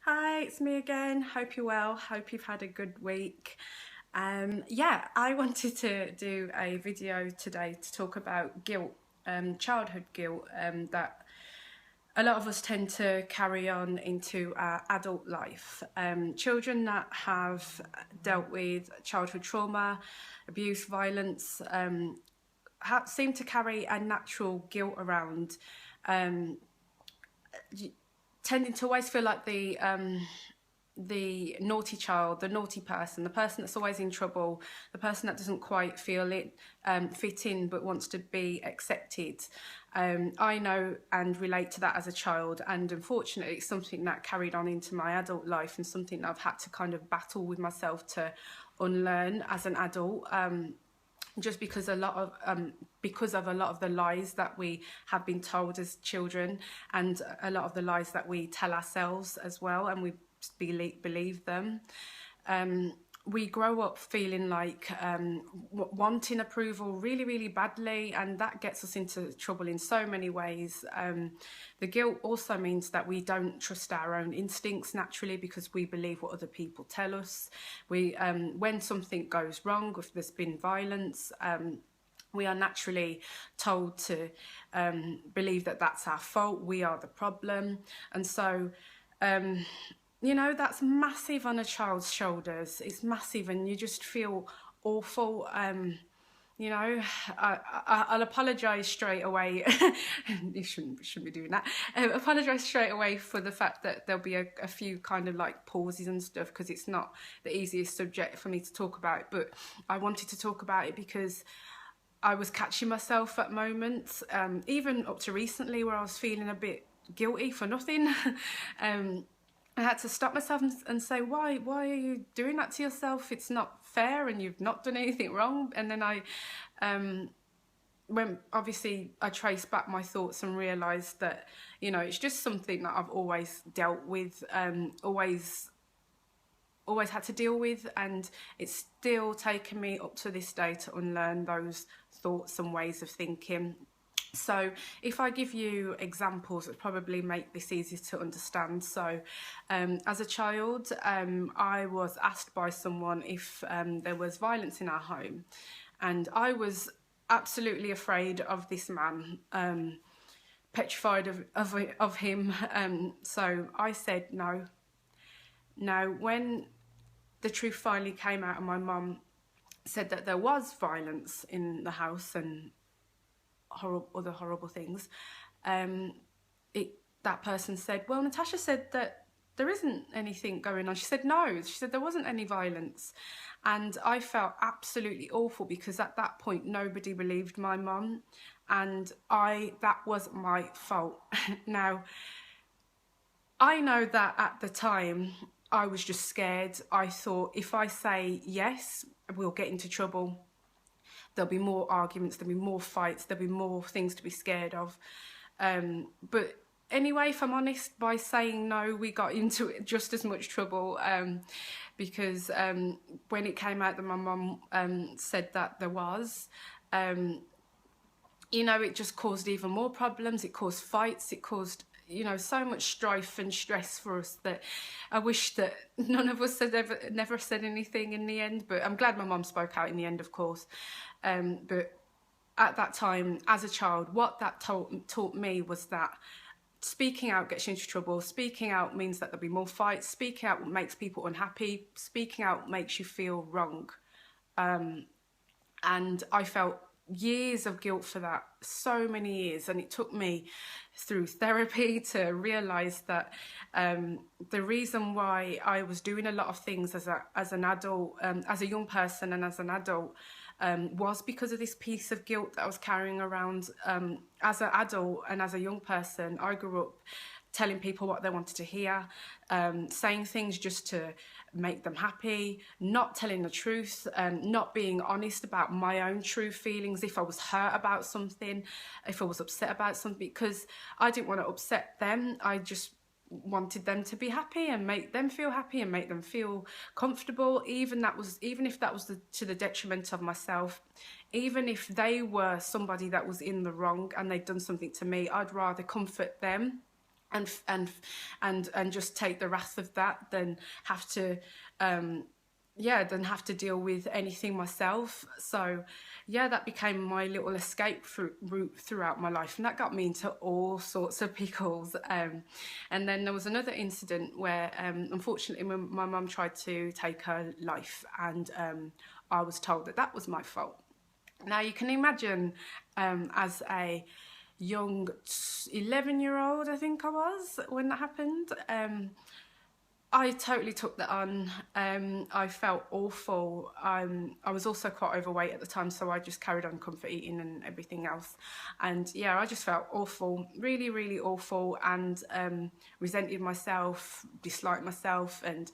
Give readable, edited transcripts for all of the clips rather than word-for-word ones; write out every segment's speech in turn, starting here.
Hi, it's me again. Hope you're well. Hope you've had a good week. Yeah, I wanted to do a video today to talk about guilt, childhood guilt, that a lot of us tend to carry on into our adult life. Children that have dealt with childhood trauma, abuse, violence, seem to carry a natural guilt around, um, tending to always feel like the naughty child, the naughty person, the person that's always in trouble, the person that doesn't quite feel it fit in but wants to be accepted. I know and relate to that as a child, and unfortunately it's something that carried on into my adult life and something that I've had to kind of battle with myself to unlearn as an adult. Just because a lot of a lot of the lies that we have been told as children, and a lot of the lies that we tell ourselves as well, and we believe them. We grow up feeling like wanting approval really, really badly, and that gets us into trouble in so many ways. The guilt also means that we don't trust our own instincts naturally because we believe what other people tell us. When something goes wrong, if there's been violence, we are naturally told to believe that that's our fault, we are the problem. And so you know, that's massive on a child's shoulders. It's massive, and you just feel awful. You know, I'll apologise straight away. You shouldn't be doing that. Apologise straight away for the fact that there'll be a few kind of like pauses and stuff, because it's not the easiest subject for me to talk about. But I wanted to talk about it because I was catching myself at moments, even up to recently, where I was feeling a bit guilty for nothing. I had to stop myself and say, why are you doing that to yourself? It's not fair, and you've not done anything wrong. And then when obviously I traced back my thoughts and realised that, you know, it's just something that I've always dealt with, always had to deal with, and it's still taken me up to this day to unlearn those thoughts and ways of thinking. So if I give you examples that probably make this easier to understand. So as a child, I was asked by someone if there was violence in our home, and I was absolutely afraid of this man, petrified of him. So I said no. Now, when the truth finally came out and my mum said that there was violence in the house and other horrible things, that person said, well, Natasha said that there isn't anything going on. She said no, she said there wasn't any violence. And I felt absolutely awful, because at that point nobody believed my mum, and that was my fault. Now, I know that at the time I was just scared. I thought, if I say yes, we'll get into trouble. There'll be more arguments, there'll be more fights, there'll be more things to be scared of. But anyway, if I'm honest, by saying no, we got into just as much trouble, because when it came out that my mum said that there was, you know, it just caused even more problems. It caused fights, it caused, you know, so much strife and stress for us that I wish that none of us had never said anything in the end. But I'm glad my mum spoke out in the end, of course. But at that time, as a child, what that taught me was that speaking out gets you into trouble. Speaking out means that there'll be more fights. Speaking out makes people unhappy. Speaking out makes you feel wrong. And I felt years of guilt for that, so many years, and it took me through therapy to realise that the reason why I was doing a lot of things as an adult, as a young person and as an adult, was because of this piece of guilt that I was carrying around. As an adult and as a young person, I grew up telling people what they wanted to hear, saying things just to make them happy, not telling the truth, not being honest about my own true feelings. If I was hurt about something, if I was upset about something, because I didn't want to upset them, I just wanted them to be happy and make them feel happy and make them feel comfortable, even if that was to the detriment of myself. Even if they were somebody that was in the wrong and they'd done something to me, I'd rather comfort them and just take the wrath of that than have to deal with anything myself. So yeah, that became my little escape route throughout my life, and that got me into all sorts of pickles. And then there was another incident where unfortunately my mum tried to take her life, and I was told that that was my fault. Now you can imagine, as a young 11-year-old, I think I was, when that happened, I totally took that on. I felt awful. I was also quite overweight at the time, so I just carried on comfort eating and everything else. And yeah, I just felt awful, really, really awful, and resented myself, disliked myself, and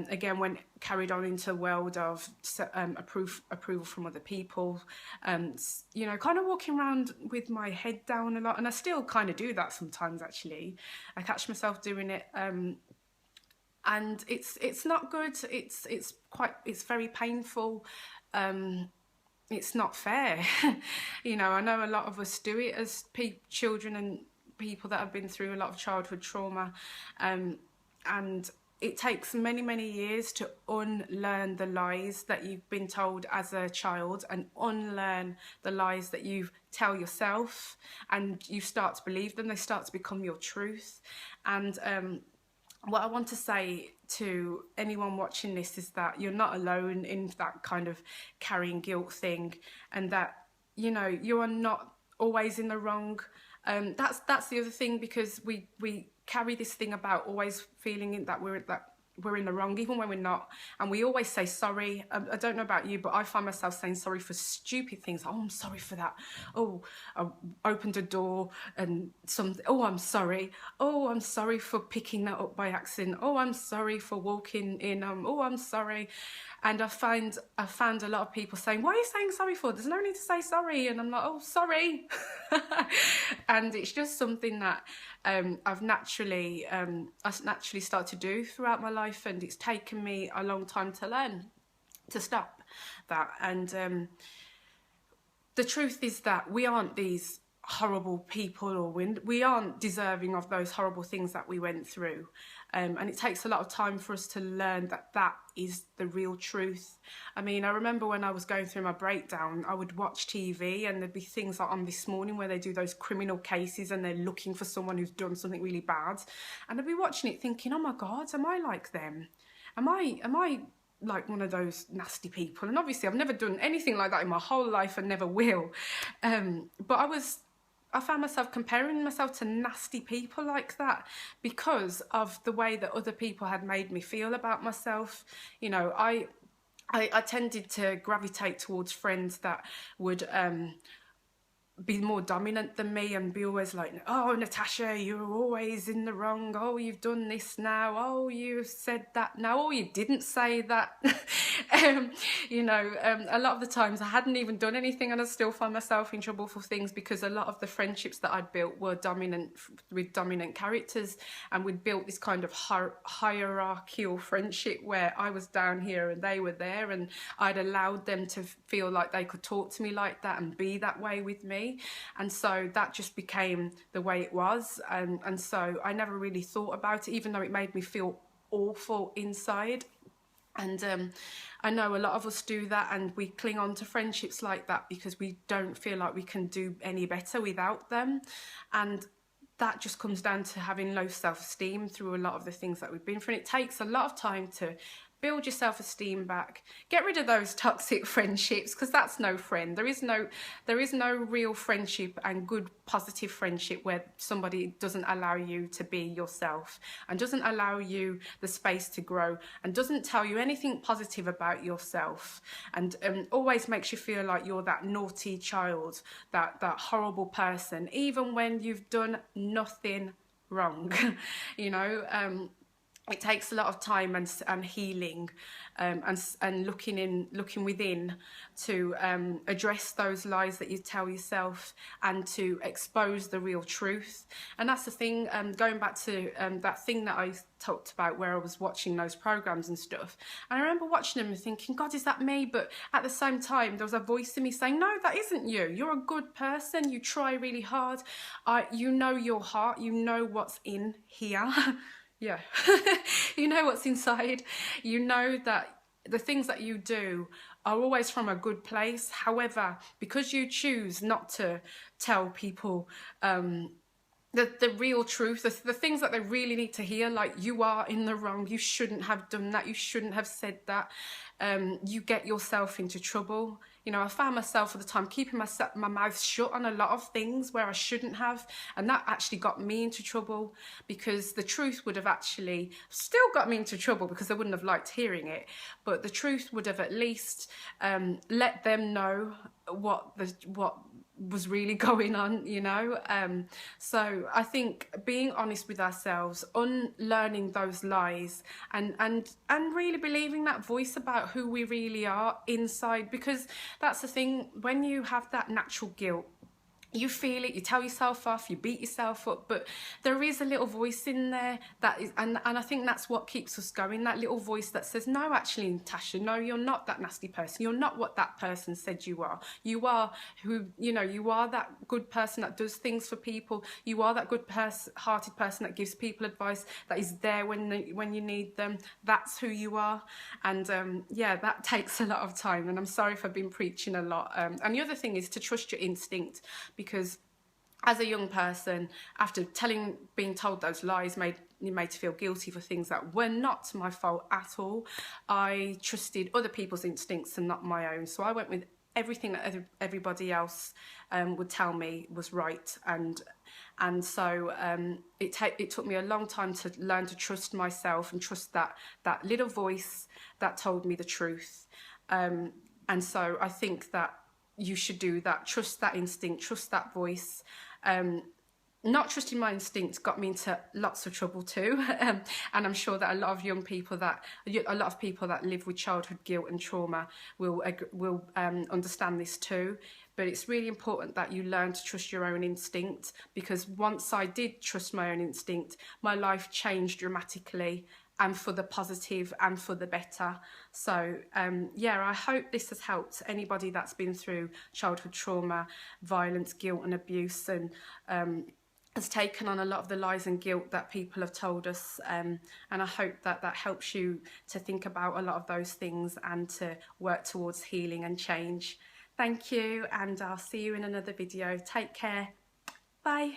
again, carried on into a world of approval from other people. You know, kind of walking around with my head down a lot, and I still kind of do that sometimes. Actually, I catch myself doing it. And it's not good. It's very painful. It's not fair. You know, I know a lot of us do it as children and people that have been through a lot of childhood trauma, and it takes many, many years to unlearn the lies that you've been told as a child, and unlearn the lies that you tell yourself, and you start to believe them. They start to become your truth. And what I want to say to anyone watching this is that you're not alone in that kind of carrying guilt thing, and that, you know, you are not always in the wrong. That's the other thing, because we carry this thing about always feeling that we're in the wrong, even when we're not. And we always say sorry. I don't know about you, but I find myself saying sorry for stupid things. Oh, I'm sorry for that. Oh, I opened a door and something. Oh, I'm sorry. Oh, I'm sorry for picking that up by accident. Oh, I'm sorry for walking in. Oh, I'm sorry. And I found a lot of people saying, "What are you saying sorry for? There's no need to say sorry." And I'm like, "Oh, sorry." And it's just something that I've naturally started to do throughout my life, and it's taken me a long time to learn to stop that. And the truth is that we aren't these horrible people, or we aren't deserving of those horrible things that we went through. And it takes a lot of time for us to learn that that is the real truth. I mean, I remember when I was going through my breakdown, I would watch TV, and there'd be things like on This Morning where they do those criminal cases and they're looking for someone who's done something really bad. And I'd be watching it thinking, oh my God, am I like them? Am I like one of those nasty people? And obviously I've never done anything like that in my whole life and never will. But I found myself comparing myself to nasty people like that because of the way that other people had made me feel about myself. You know, I tended to gravitate towards friends that would be more dominant than me and be always like, "Oh, Natasha, you're always in the wrong. Oh, you've done this now. Oh, you said that now. Oh, you didn't say that." You know, a lot of the times I hadn't even done anything, and I still find myself in trouble for things because a lot of the friendships that I'd built were with dominant characters, and we'd built this kind of hierarchical friendship where I was down here and they were there, and I'd allowed them to feel like they could talk to me like that and be that way with me. And so that just became the way it was, and so I never really thought about it, even though it made me feel awful inside. And I know a lot of us do that, and we cling on to friendships like that because we don't feel like we can do any better without them. And that just comes down to having low self-esteem through a lot of the things that we've been through. And it takes a lot of time to build your self-esteem back, get rid of those toxic friendships, because that's no friend. There is no real friendship and good positive friendship where somebody doesn't allow you to be yourself and doesn't allow you the space to grow and doesn't tell you anything positive about yourself, and always makes you feel like you're that naughty child, that horrible person, even when you've done nothing wrong. You know, it takes a lot of time and healing, and looking within to address those lies that you tell yourself and to expose the real truth. And that's the thing, going back to that thing that I talked about where I was watching those programs and stuff, and I remember watching them and thinking, God, is that me? But at the same time there was a voice in me saying, no, that isn't you. You're a good person, you try really hard, you know your heart, you know what's in here. Yeah. You know what's inside. You know that the things that you do are always from a good place. However, because you choose not to tell people the real truth, the things that they really need to hear, like you are in the wrong, you shouldn't have done that, you shouldn't have said that, you get yourself into trouble. You know, I found myself at the time keeping my mouth shut on a lot of things where I shouldn't have, and that actually got me into trouble, because the truth would have actually still got me into trouble because I wouldn't have liked hearing it, but the truth would have at least let them know what was really going on, you know. So I think being honest with ourselves, unlearning those lies, and really believing that voice about who we really are inside, because that's the thing, when you have that natural guilt, you feel it, you tell yourself off, you beat yourself up, but there is a little voice in there that is, and I think that's what keeps us going, that little voice that says, no, actually, Natasha, no, you're not that nasty person, you're not what that person said you are. You are who, you know, you are that good person that does things for people, you are that good hearted person that gives people advice, that is there when you need them. That's who you are. And yeah, that takes a lot of time, and I'm sorry if I've been preaching a lot. And the other thing is to trust your instinct, because as a young person, after being told those lies made to feel guilty for things that were not my fault at all, I trusted other people's instincts and not my own. So I went with everything that everybody else would tell me was right, and so it took me a long time to learn to trust myself and trust that little voice that told me the truth. And so I think that you should do that. Trust that instinct, trust that voice. Not trusting my instinct got me into lots of trouble too. And I'm sure that a lot of people that live with childhood guilt and trauma will understand this too. But it's really important that you learn to trust your own instinct, because once I did trust my own instinct, my life changed dramatically, and for the positive and for the better. So yeah, I hope this has helped anybody that's been through childhood trauma, violence, guilt and abuse, and has taken on a lot of the lies and guilt that people have told us, and I hope that helps you to think about a lot of those things and to work towards healing and change. Thank you, and I'll see you in another video. Take care. Bye.